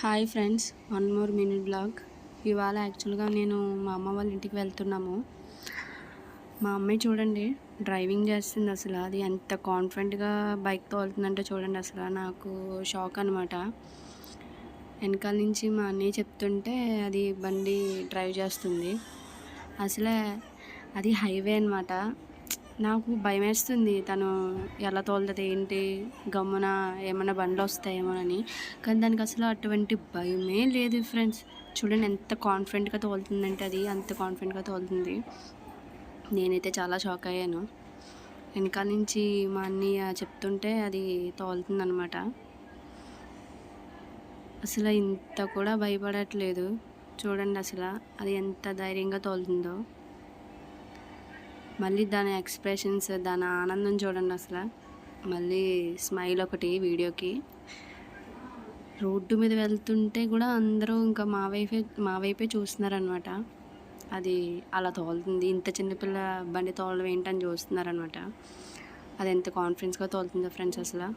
Hi friends, one more mini blog. ఇవాళ యాక్చువల్గా నేను మా అమ్మ వాళ్ళ ఇంటికి వెళ్తున్నాము. మా అమ్మాయి చూడండి డ్రైవింగ్ చేస్తుంది. అసలు అది ఎంత కాన్ఫిడెంట్గా బైక్ తోలుతుందంటే చూడండి, అసలు నాకు షాక్ అనమాట. వెనకాల నుంచి మా అన్నయ్య చెప్తుంటే అది బండి డ్రైవ్ చేస్తుంది. అసలే అది హైవే అనమాట. నాకు భయమేస్తుంది తను ఎలా తోలుతుంది ఏంటి, గమ్మున ఏమైనా బండ్లు వస్తాయేమోనని. కానీ దానికి అసలు అటువంటి భయమే లేదు ఫ్రెండ్స్. చూడండి ఎంత కాన్ఫిడెంట్గా తోలుతుందంటే, అది అంత కాన్ఫిడెంట్గా తోలుతుంది. నేనైతే చాలా షాక్ అయ్యాను. వెనకాల నుంచి మా అన్నయ్య చెప్తుంటే అది తోలుతుంది అనమాట. అసలు ఇంత కూడా భయపడట్లేదు. చూడండి అసలు అది ఎంత ధైర్యంగా తోలుతుందో. మళ్ళీ దాని ఎక్స్ప్రెషన్స్, దాని ఆనందం చూడండి అసలు. మళ్ళీ స్మైల్ ఒకటి వీడియోకి. రోడ్డు మీద వెళ్తుంటే కూడా అందరూ ఇంకా మా వైపే చూస్తున్నారనమాట. అది అలా తోలుతుంది, ఇంత చిన్నపిల్ల బండి తోలడం ఏంటని చూస్తున్నారనమాట. అది ఎంత కాన్ఫిడెన్స్గా తోలుతుందో ఫ్రెండ్స్ అసలు.